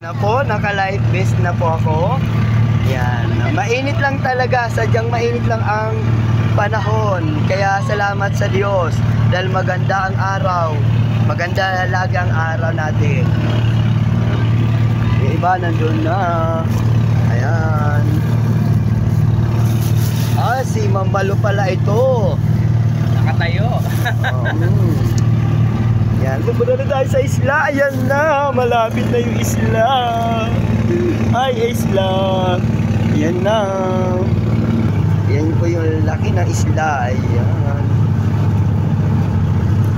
Na po, naka-life vest na po ako. Yan. Mainit lang talaga, sadyang mainit lang ang panahon. Kaya salamat sa Diyos dahil maganda ang araw. Maganda lagi ang araw natin. Yung iba nandun na. Ayan. Si Mamalo pala ito. Nakatayo. Yan, pupunta na tayo sa isla. Ayan na, malapit na yung isla. Ay, isla. Yan na. Yan po yung laki ng isla. Ayan.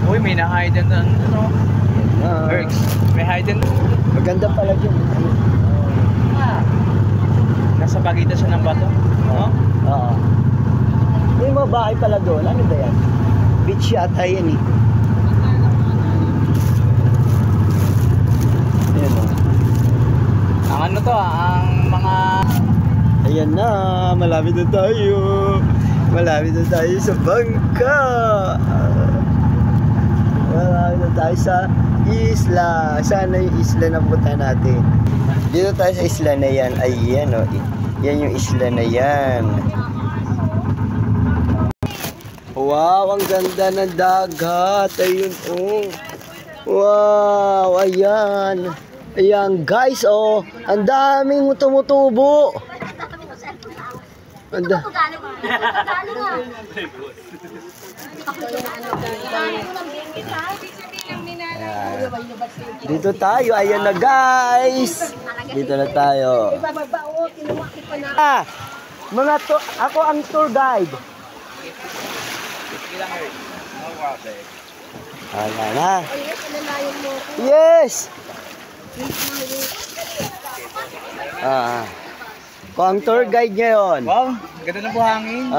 Uy, may na-hidden na ano. Yan na. Berks, may hidden. Maganda pala yun. Nasa pagitan siya ng bato. No? Oo. May mga bahay pala doon. Ano ba yan? Beach yata yan eh. Ayan o. Ang ano to, ang mga... Ayan na, malapit na tayo. Malapit na tayo sa bangka. Malapit na tayo sa isla. Sana yung isla na punta natin. Dito tayo sa isla na yan. Ayan o. Yan yung isla na yan. Wow, ang ganda ng dagat. Ayun o. Wow, ayan. Ayan guys, oh, ang daming tumutubo. Anda. Dito tayo, ayan na guys. Dito na tayo. Mga to, ako ang tour guide. Ayan na. Yes. Ako ang tour guide ngayon. Wow, ganda ng buhangin.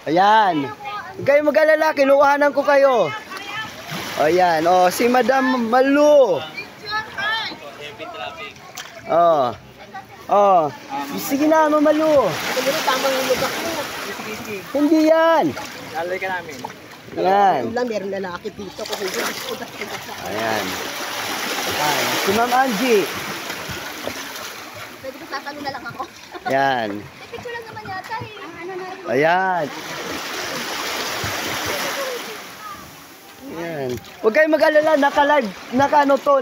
Ayan. Huwag kayong mag-alala, kinuhanan ko kayo. Ayan, si Madam Malu. Sige na, Mamalu. Hindi yan. Alay ka namin. Ayan. Meron lalaki dito. Ayan. Si Ma'am Angie. Pwede ko tatalo na lang ako. Ayan. Picture lang naman yata eh. Ayan. Ayan. Huwag kayong mag-alala, naka-live,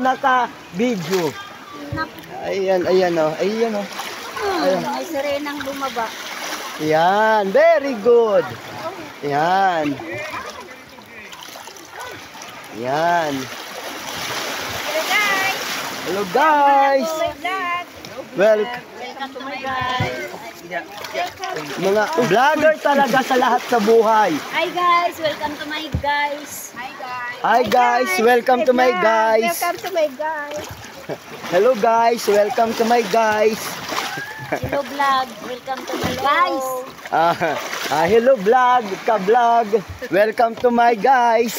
naka-video. Ayan, ayan o. Ayan o. May sirenang lumaba. Ayan, very good. Ayan. Ayan. Hello guys. Welcome. Welcome to my guys. Mga vlogger talaga sa lahat sa buhay. Hi guys, welcome to my guys. Hi guys. Hi guys, welcome to my guys. Welcome to my guys. Hello guys, welcome to my guys. Hello vlog, welcome to my guys. Hello vlog, ka-vlog. Welcome to my guys.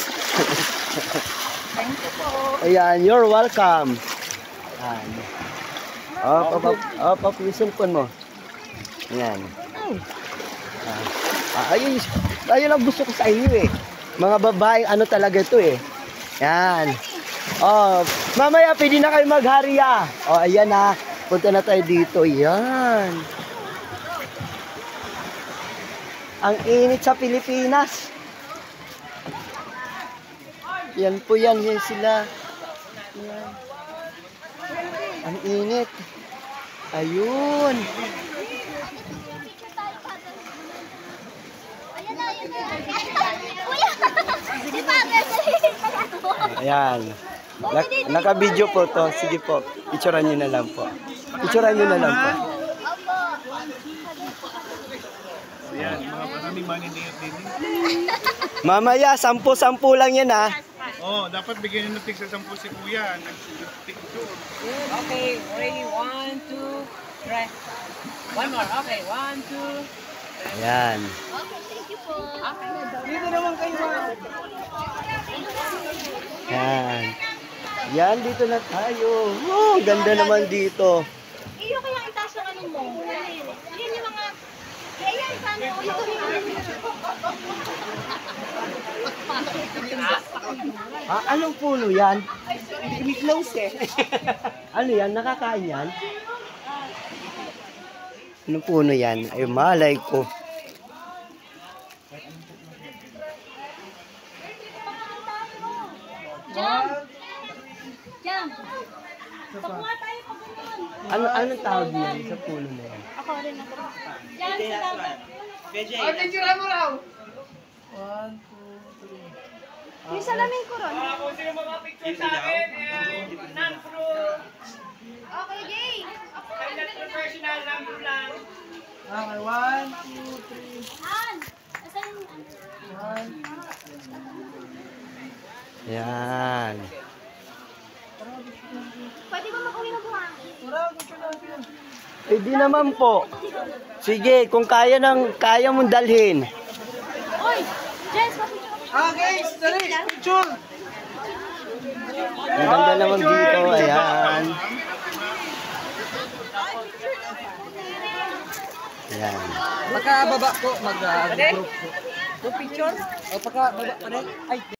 Thank you po. Ayan, you're welcome. Ayan. Up, yung cellphone mo. Ayan. Ayun ang gusto ko sa inyo eh. Mga babae, ano talaga ito eh. Ayan. Mamaya pwede na kayo maghariya. Ayan na. Punta na tayo dito. Ayan. Ang init sa Pilipinas. Yan po yan. Yan sila. Yan. Ang init. Ayun. Ayan. Naka-video po to. Sige po. Picturean nyo na lang po. Picturean nyo na lang po. Yan, mga maraming maninir din. Mamaya, 10-10 lang yan ha. Dapat bigyan nyo ng tig sa 10 si Kuya. Nag-picture. Okay, ready? 1, 2, 3. One more. Okay, 1, 2. Ayan. Okay, thank you po. Dito naman kayo. Ayan. Yan, dito na tayo. Ganda naman dito. Iyo kaya itaas yung ano mo. Yan yung mga... Ayan, paano? Anong puno yan? Hindi kami close eh. Ano yan? Nakakain yan? Anong puno yan? Ay, malay ko. Jam! Jam! Pakuha tayo pag ganun. Anong tawag niyan sa puno na yan? Ako rin ako. Jam sa dapat. Yung salamin ko ron. Okay, Jay. Okay, 1, 2, 3. An! Asan yung... Yan. Pwede ba mag-uwi ng buhangin? Eh di naman po. Sige, kung kaya mong dalhin. Oy! Jess, papicture ka. Guys, dali! Picture! Ang ganda naman dito. Ayan. Ayan. Pagka baba ko, mag-group ko. Picture? O pagka baba pa rin? Ay,